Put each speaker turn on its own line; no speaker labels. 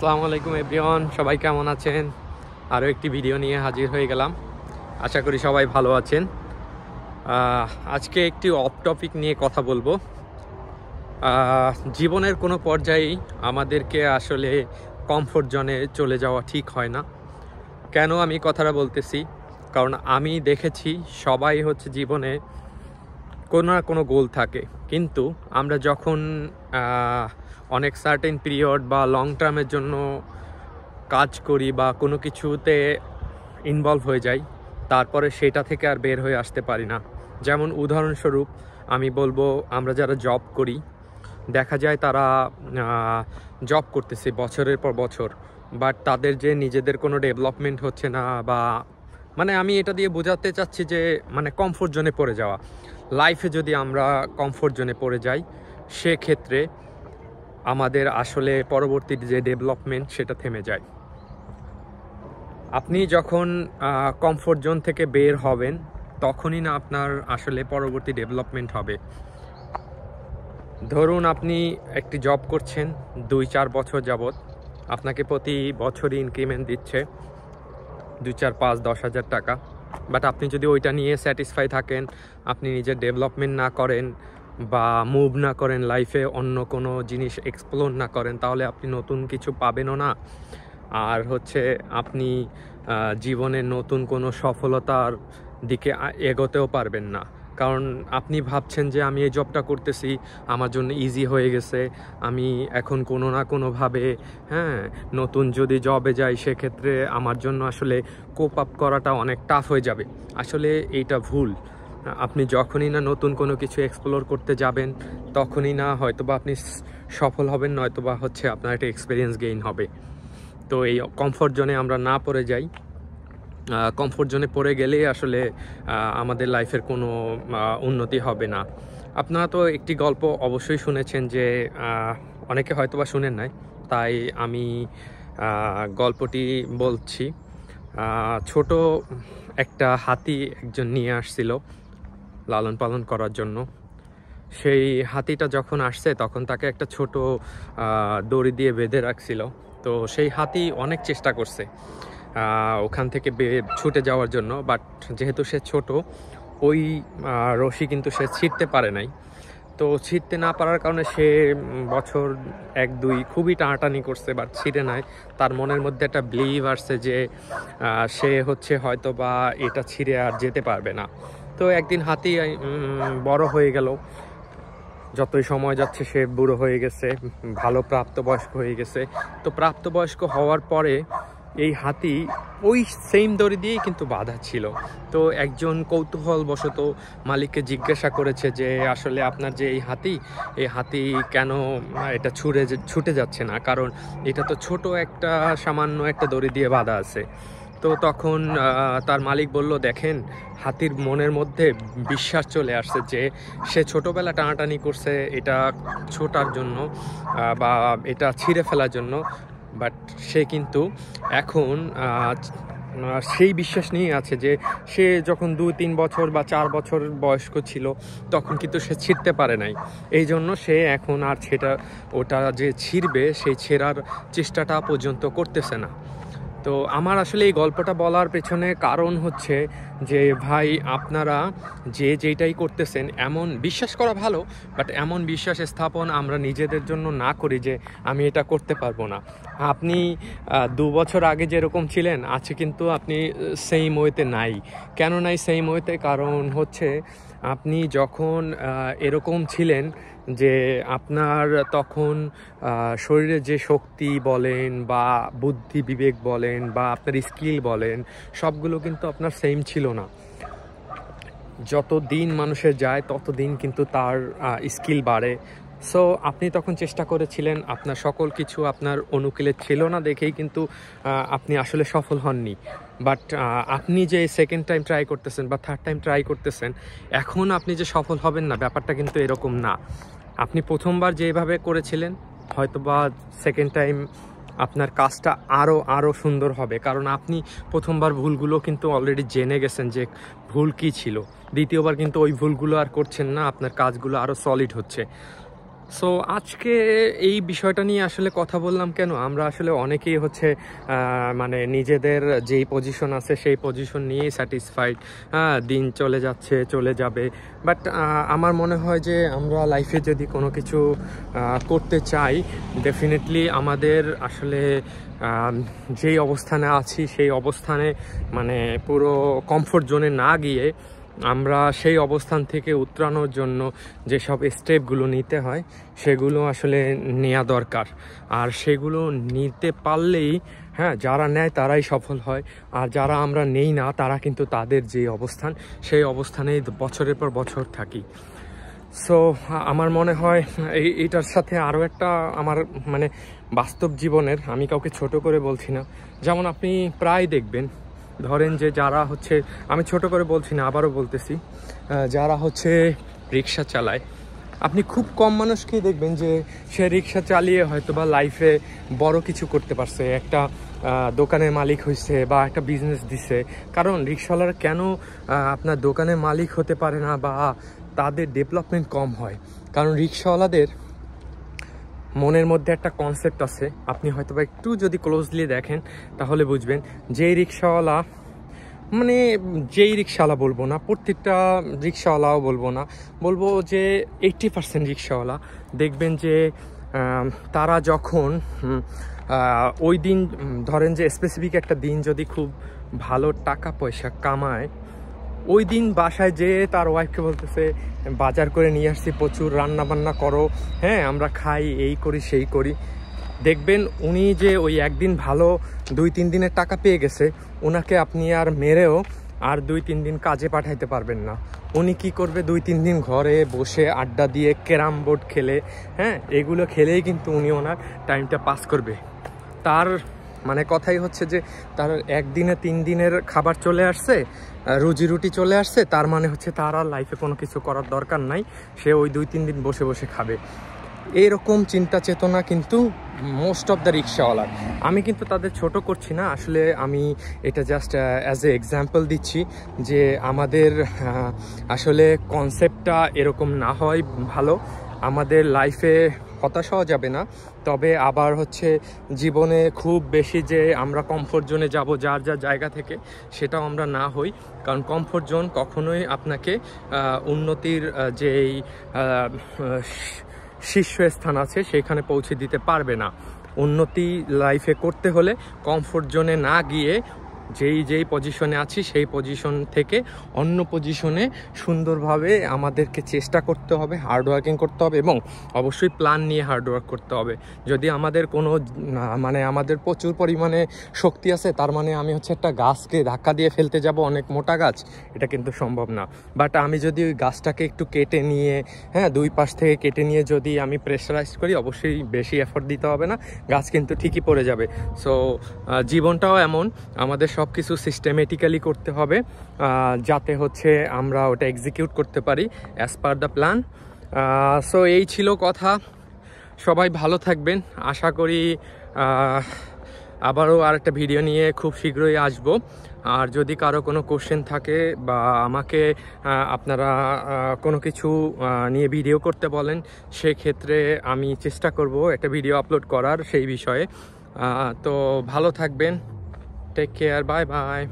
আসসালামু আলাইকুম এভরিওয়ান, সবাই কেমন আছেন? আরও একটি ভিডিও নিয়ে হাজির হয়ে গেলাম। আশা করি সবাই ভালো আছেন। আজকে একটি অফ টপিক নিয়ে কথা বলবো। জীবনের কোনো পর্যায়েই আমাদেরকে আসলে কমফোর্ট জোনে চলে যাওয়া ঠিক হয় না। কেন আমি কথাটা বলতেছি? কারণ আমি দেখেছি সবাই হচ্ছে জীবনে কোনো না কোনো গোল থাকে, কিন্তু আমরা যখন অনেক সার্টেন পিরিয়ড বা লং টার্মের জন্য কাজ করি বা কোনো কিছুতে ইনভলভ হয়ে যাই, তারপরে সেটা থেকে আর বের হয়ে আসতে পারি না। যেমন উদাহরণস্বরূপ আমি বলবো, আমরা যারা জব করি, দেখা যায় তারা জব করতেছে বছরের পর বছর, বাট তাদের যে নিজেদের কোনো ডেভেলপমেন্ট হচ্ছে না, বা মানে আমি এটা দিয়ে বোঝাতে চাচ্ছি যে মানে কমফোর্ট জোনে পড়ে যাওয়া। লাইফে যদি আমরা কমফোর্ট জোনে পড়ে যাই, সেক্ষেত্রে আমাদের আসলে পরবর্তী যে ডেভেলপমেন্ট সেটা থেমে যায়। আপনি যখন কমফোর্ট জোন থেকে বের হবেন, তখনই না আপনার আসলে পরবর্তী ডেভেলপমেন্ট হবে। ধরুন আপনি একটি জব করছেন 2-4 বছর যাবৎ, আপনাকে প্রতি বছরই ইনক্রিমেন্ট দিচ্ছে 2, 4, 5, 10,000 টাকা, বাট আপনি যদি ওইটা নিয়ে স্যাটিসফাই থাকেন, আপনি নিজের ডেভেলপমেন্ট না করেন বা মুভ না করেন, লাইফে অন্য কোনো জিনিস এক্সপ্লোর না করেন, তাহলে আপনি নতুন কিছু পাবেনও না। আর হচ্ছে আপনি জীবনে নতুন কোনো সফলতার দিকে এগোতেও পারবেন না। কারণ আপনি ভাবছেন যে আমি এই জবটা করতেছি, আমার জন্য ইজি হয়ে গেছে, আমি এখন কোনো না কোনোভাবে নতুন যদি জবে যাই, সেক্ষেত্রে আমার জন্য আসলে কোপ আপ করাটা অনেক টাফ হয়ে যাবে। আসলে এইটা ভুল। আপনি যখনই না নতুন কোনো কিছু এক্সপ্লোর করতে যাবেন, তখনই না হয়তোবা আপনি সফল হবেন, নয়তোবা হচ্ছে আপনার একটা এক্সপিরিয়েন্স গেইন হবে। তো এই কমফোর্ট জোনে আমরা না পড়ে যাই। কমফোর্ট জোনে পড়ে গেলেই আসলে আমাদের লাইফের কোনো উন্নতি হবে না। আপনারা তো একটি গল্প অবশ্যই শুনেছেন, যে অনেকে হয়তোবা শুনেন নাই, তাই আমি গল্পটি বলছি। ছোট একটা হাতি একজন নিয়ে আসছিল লালন পালন করার জন্য। সেই হাতিটা যখন আসছে, তখন তাকে একটা ছোট দড়ি দিয়ে বেঁধে রাখছিল। তো সেই হাতি অনেক চেষ্টা করছে ওখান থেকে ছুটে যাওয়ার জন্য, বাট যেহেতু সে ছোট, ওই রশি কিন্তু সে ছিঁড়তে পারে নাই। তো ছিঁড়তে না পারার কারণে সে বছর 1-2 খুবই টানাটানি করছে, বাট ছিঁড়ে নাই। তার মনের মধ্যে একটা বিলিভ আসছে যে সে হচ্ছে হয়তো বা এটা ছিঁড়ে আর যেতে পারবে না। তো একদিন হাতি বড় হয়ে গেল, যতই সময় যাচ্ছে সে বুড়ো হয়ে গেছে, ভালো প্রাপ্তবয়স্ক হয়ে গেছে। তো প্রাপ্তবয়স্ক হওয়ার পরে এই হাতি ওই সেম দড়ি দিয়েই কিন্তু বাঁধা ছিল। তো একজন কৌতূহলবশত মালিককে জিজ্ঞাসা করেছে যে আসলে আপনার যে এই হাতি কেন এটা ছুটে যাচ্ছে না, কারণ এটা তো ছোট একটা সামান্য একটা দড়ি দিয়ে বাঁধা আছে। তো তখন তার মালিক বলল, দেখেন, হাতির মনের মধ্যে বিশ্বাস চলে আসছে যে সে ছোটোবেলা টানাটানি করছে এটা ছোটার জন্য বা এটা ছিঁড়ে ফেলার জন্য, বাট সে কিন্তু এখন সেই বিশ্বাস নিয়ে আছে যে সে যখন 2-3 বছর বা 4 বছর বয়স্ক ছিল, তখন কিন্তু সে ছিঁড়তে পারে নাই। এই জন্য সে এখন আর ওটা যে ছিঁড়বে, সেই ছেঁড়ার চেষ্টাটা পর্যন্ত করতেছে না। তো আমার আসলে এই গল্পটা বলার পেছনে কারণ হচ্ছে যে ভাই, আপনারা যেটাই করতেছেন, এমন বিশ্বাস করা ভালো, বাট এমন বিশ্বাস স্থাপন আমরা নিজেদের জন্য না করি যে আমি এটা করতে পারবো না। আপনি 2 বছর আগে যেরকম ছিলেন, আছে কিন্তু আপনি সেম ওয়েতে নাই। কেন নাই সেম ওয়েতে? কারণ হচ্ছে আপনি যখন এরকম ছিলেন যে আপনার তখন শরীরে যে শক্তি বলেন বা বুদ্ধি বিবেক বলেন বা আপনার স্কিল বলেন, সবগুলো কিন্তু আপনার সেম ছিল না। যত দিন মানুষের যায়, তত দিন কিন্তু তার স্কিল বাড়ে। সো আপনি তখন চেষ্টা করেছিলেন, আপনার সকল কিছু আপনার অনুকূলে ছিল না দেখেই কিন্তু আপনি আসলে সফল হননি। বাট আপনি যে সেকেন্ড টাইম ট্রাই করতেছেন বা থার্ড টাইম ট্রাই করতেছেন, এখন আপনি যে সফল হবেন না, ব্যাপারটা কিন্তু এরকম না। আপনি প্রথমবার যেভাবে করেছিলেন, হয়তো বা সেকেন্ড টাইম আপনার কাজটা আরও সুন্দর হবে, কারণ আপনি প্রথমবার ভুলগুলো কিন্তু অলরেডি জেনে গেছেন যে ভুল কী ছিল। দ্বিতীয়বার কিন্তু ওই ভুলগুলো আর করছেন না, আপনার কাজগুলো আরও সলিড হচ্ছে। সো আজকে এই বিষয়টা নিয়ে আসলে কথা বললাম কেন, আমরা আসলে অনেকেই হচ্ছে মানে নিজেদের যেই পজিশন আছে সেই পজিশন নিয়েই স্যাটিসফাইড। দিন চলে যাচ্ছে, চলে যাবে, বাট আমার মনে হয় যে আমরা লাইফে যদি কোনো কিছু করতে চাই, ডেফিনেটলি আমাদের আসলে যেই অবস্থানে আছি সেই অবস্থানে মানে পুরো কমফোর্ট জোনে না গিয়ে আমরা সেই অবস্থান থেকে উতরানোর জন্য যেসব স্টেপগুলো নিতে হয় সেগুলো আসলে নেওয়া দরকার। আর সেগুলো নিতে পারলেই যারা নেয় তারাই সফল হয়, আর যারা আমরা নেই না তারা কিন্তু তাদের যে অবস্থান সেই অবস্থানেই বছরের পর বছর থাকি। সো আমার মনে হয় এইটার সাথে আরও একটা আমার মানে বাস্তব জীবনের, আমি কাউকে ছোট করে বলছি না, যেমন আপনি প্রায় দেখবেন, ধরেন যে যারা হচ্ছে, আমি ছোট করে বলছি না, আবারও বলতেছি, যারা হচ্ছে রিক্সা চালায়, আপনি খুব কম মানুষকেই দেখবেন যে সে রিক্সা চালিয়ে হয়তো বা লাইফে বড় কিছু করতে পারছে, একটা দোকানের মালিক হয়েছে বা একটা বিজনেস দিছে। কারণ রিক্সাওয়ালারা কেন আপনার দোকানের মালিক হতে পারে না বা তাদের ডেভেলপমেন্ট কম হয়? কারণ রিক্সাওয়ালাদের মনের মধ্যে একটা কনসেপ্ট আছে, আপনি হয়তো বা একটু যদি ক্লোজলি দেখেন তাহলে বুঝবেন। যেই রিক্সাওয়ালা, মানে যেই রিক্সাওয়ালা বলবো না, প্রত্যেকটা রিক্সাওয়ালাও বলবো না, বলবো যে 80% রিক্সাওয়ালা দেখবেন যে তারা যখন ওই দিন, ধরেন যে স্পেসিফিক একটা দিন যদি খুব ভালো টাকা পয়সা কামায়, ওই দিন বাসায় যেয়ে তার ওয়াইফকে বলতেছে বাজার করে নিয়ে আসছি, প্রচুর রান্না বান্না করো, আমরা খাই, এই করি সেই করি। দেখবেন উনি যে ওই একদিন ভালো 2-3 দিনের টাকা পেয়ে গেছে, ওনাকে আপনি আর মেরেও আর 2-3 দিন কাজে পাঠাইতে পারবেন না। উনি কি করবে, 2-3 দিন ঘরে বসে আড্ডা দিয়ে ক্যারাম বোর্ড খেলে, এগুলো খেলেই কিন্তু উনি ওনার টাইমটা পাস করবে। তার মানে কথাই হচ্ছে যে তার একদিনে 3 দিনের খাবার চলে আসছে, রুজি রুটি চলে আসছে, তার মানে হচ্ছে তার আর লাইফে কোনো কিছু করার দরকার নাই, সে ওই 2-3 দিন বসে বসে খাবে। এরকম চিন্তা চেতনা কিন্তু মোস্ট অফ দ্য রিক্সাওয়ালার। আমি কিন্তু তাদের ছোট করছি না, আসলে আমি এটা জাস্ট অ্যাজ এ এক্সাম্পল দিচ্ছি যে আমাদের আসলে কনসেপ্টটা এরকম না হয় ভালো। আমাদের লাইফে হতাশ হওয়া যাবে না, তবে আবার হচ্ছে জীবনে খুব বেশি যে আমরা কমফোর্ট জোনে যাব যার যার জায়গা থেকে, সেটাও আমরা না হই। কারণ কমফোর্ট জোন কখনোই আপনাকে উন্নতির যেই শীর্ষস্থান আছে সেখানে পৌঁছে দিতে পারবে না। উন্নতি লাইফে করতে হলে কমফোর্ট জোনে না গিয়ে যেই পজিশনে আছি সেই পজিশন থেকে অন্য পজিশনে সুন্দরভাবে আমাদেরকে চেষ্টা করতে হবে, হার্ডওয়ার্কিং করতে হবে, এবং অবশ্যই প্ল্যান নিয়ে হার্ডওয়ার্ক করতে হবে। যদি আমাদের কোনো মানে আমাদের প্রচুর পরিমাণে শক্তি আছে, তার মানে আমি হচ্ছে একটা গাছকে ধাক্কা দিয়ে ফেলতে যাব, অনেক মোটা গাছ, এটা কিন্তু সম্ভব না। বাট আমি যদি ওই গাছটাকে একটু কেটে নিয়ে, 2 পাশ থেকে কেটে নিয়ে যদি আমি প্রেশারাইজ করি, অবশ্যই বেশি এফোর্ট দিতে হবে না, গাছ কিন্তু ঠিকই পড়ে যাবে। সো জীবনটাও এমন, আমাদের সব কিছু সিস্টেমেটিক্যালি করতে হবে যাতে হচ্ছে আমরা ওটা এক্সিকিউট করতে পারি as per the plan. So এই ছিল কথা। সবাই ভালো থাকবেন, আশা করি আবারও আরেকটা ভিডিও নিয়ে খুব শীঘ্রই আসব। আর যদি কারো কোনো কোশ্চেন থাকে বা আমাকে আপনারা কোনো কিছু নিয়ে ভিডিও করতে বলেন, সেক্ষেত্রে আমি চেষ্টা করব একটা ভিডিও আপলোড করার সেই বিষয়ে। তো ভালো থাকবেন, টেক কেয়ার, বাই বাই।